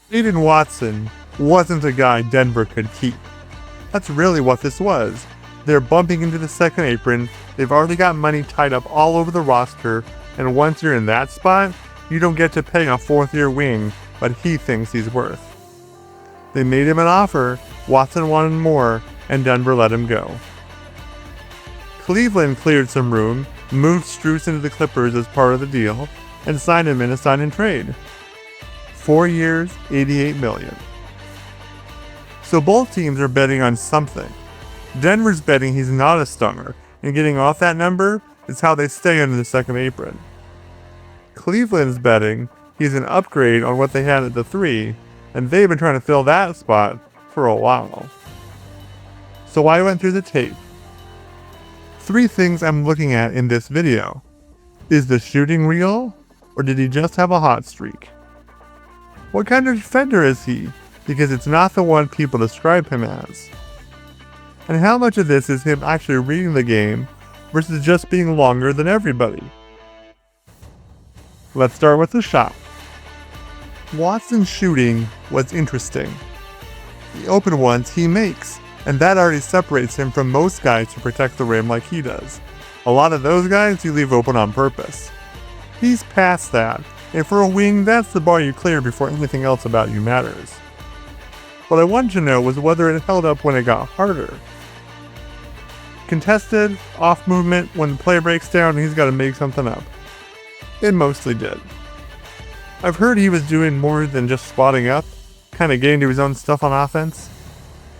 Peyton Watson wasn't a guy Denver could keep. That's really what this was. They're bumping into the second apron, they've already got money tied up all over the roster, and once you're in that spot, you don't get to pay a fourth-year wing what he thinks he's worth. They made him an offer, Watson wanted more, and Denver let him go. Cleveland cleared some room, moved Strus into the Clippers as part of the deal, and signed him in a sign-and-trade. 4 years, $88 million. So both teams are betting on something. Denver's betting he's not a star, and getting off that number is how they stay under the second apron. Cleveland's betting he's an upgrade on what they had at the 3, and they've been trying to fill that spot for a while. So I went through the tape. 3 things I'm looking at in this video. Is the shooting real, or did he just have a hot streak? What kind of defender is he? Because it's not the one people describe him as. And how much of this is him actually reading the game versus just being longer than everybody? Let's start with the shot. Watson's shooting was interesting. The open ones he makes, and that already separates him from most guys who protect the rim like he does. A lot of those guys you leave open on purpose. He's past that, and for a wing, that's the bar you clear before anything else about you matters. What I wanted to know was whether it held up when it got harder. Contested, off movement, when the play breaks down, he's got to make something up. It mostly did. I've heard he was doing more than just spotting up, kind of getting to his own stuff on offense.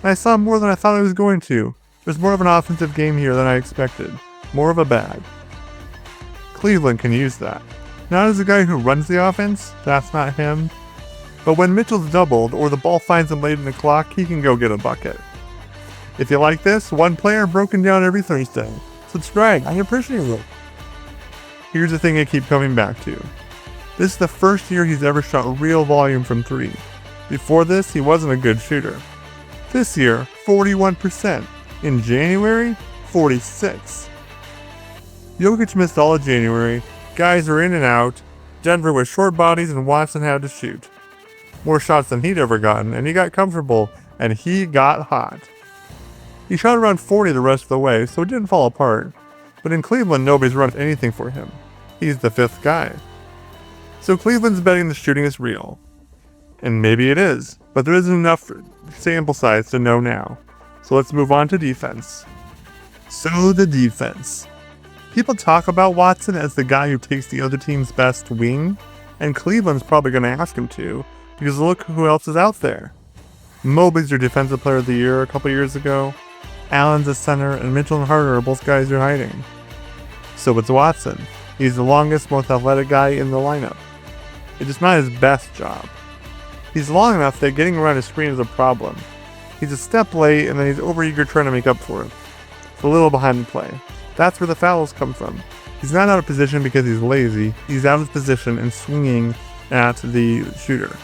And I saw more than I thought I was going to. There's more of an offensive game here than I expected. More of a bag. Cleveland can use that. Not as a guy who runs the offense, that's not him. But when Mitchell's doubled or the ball finds him late in the clock, he can go get a bucket. If you like this, one player broken down every Thursday. Subscribe, I appreciate it. Here's the thing I keep coming back to. This is the first year he's ever shot real volume from 3. Before this, he wasn't a good shooter. This year, 41%. In January, 46%. Jokic missed all of January, guys are in and out, Denver with short bodies and Watson had to shoot. More shots than he'd ever gotten, and he got comfortable, and he got hot. He shot around 40 the rest of the way, so it didn't fall apart. But in Cleveland, nobody's run anything for him. He's the 5th guy. So Cleveland's betting the shooting is real. And maybe it is, but there isn't enough sample size to know now. So let's move on to defense. So the defense. People talk about Watson as the guy who takes the other team's best wing, and Cleveland's probably going to ask him to, because look who else is out there. Mobley's your defensive player of the year a couple years ago. Allen's a center, and Mitchell and Harder are both guys you're hiding. So it's Watson. He's the longest, most athletic guy in the lineup. It's just not his best job. He's long enough that getting around his screen is a problem. He's a step late, and then he's overeager trying to make up for it. It's a little behind the play. That's where the fouls come from. He's not out of position because he's lazy. He's out of position and swinging at the shooter.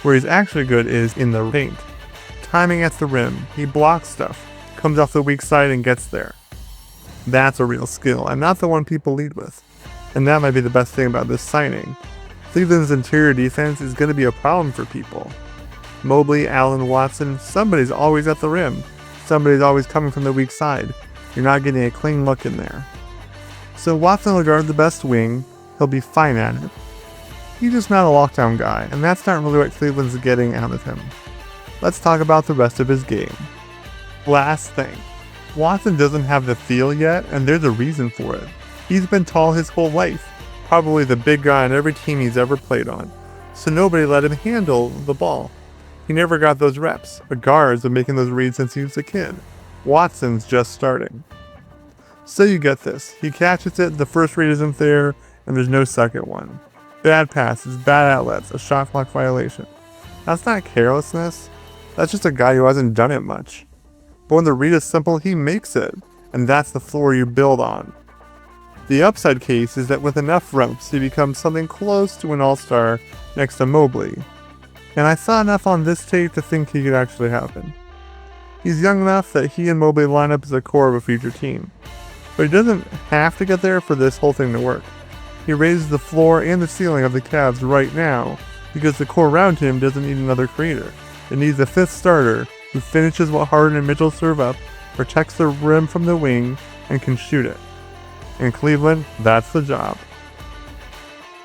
Where he's actually good is in the paint. Timing at the rim. He blocks stuff, comes off the weak side and gets there. That's a real skill, and not the one people lead with. And that might be the best thing about this signing. Cleveland's interior defense is going to be a problem for people. Mobley, Allen, Watson, somebody's always at the rim. Somebody's always coming from the weak side. You're not getting a clean look in there. So Watson will guard the best wing. He'll be fine at it. He's just not a lockdown guy, and that's not really what Cleveland's getting out of him. Let's talk about the rest of his game. Last thing. Watson doesn't have the feel yet, and there's a reason for it. He's been tall his whole life. Probably the big guy on every team he's ever played on. So nobody let him handle the ball. He never got those reps. A guard's been making those reads since he was a kid. Watson's just starting. So you get this. He catches it, the first read isn't there, and there's no second one. Bad passes, bad outlets, a shot clock violation. That's not carelessness. That's just a guy who hasn't done it much. But when the read is simple, he makes it, and that's the floor you build on. The upside case is that with enough reps, he becomes something close to an all-star next to Mobley. And I saw enough on this tape to think he could actually happen. He's young enough that he and Mobley line up as a core of a future team. But he doesn't have to get there for this whole thing to work. He raises the floor and the ceiling of the Cavs right now because the core around him doesn't need another creator. It needs a fifth starter who finishes what Harden and Mitchell serve up, protects the rim from the wing, and can shoot it. In Cleveland, that's the job.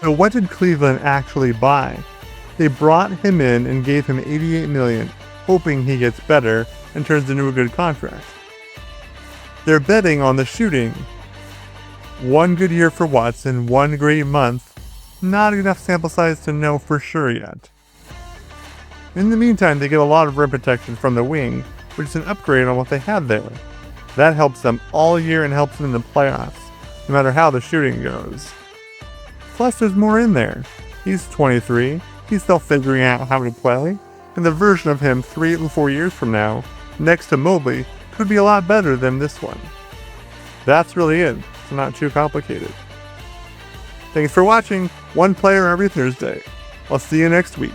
So what did Cleveland actually buy? They brought him in and gave him $88 million, hoping he gets better and turns into a good contract. They're betting on the shooting. One good year for Watson, one great month. Not enough sample size to know for sure yet. In the meantime, they get a lot of rim protection from the wing, which is an upgrade on what they had there. That helps them all year and helps them in the playoffs, no matter how the shooting goes. Plus, there's more in there. He's 23, he's still figuring out how to play, and the version of him 3 and 4 years from now, next to Mobley, could be a lot better than this one. That's really it. It's not too complicated. Thanks for watching. One player every Thursday. I'll see you next week.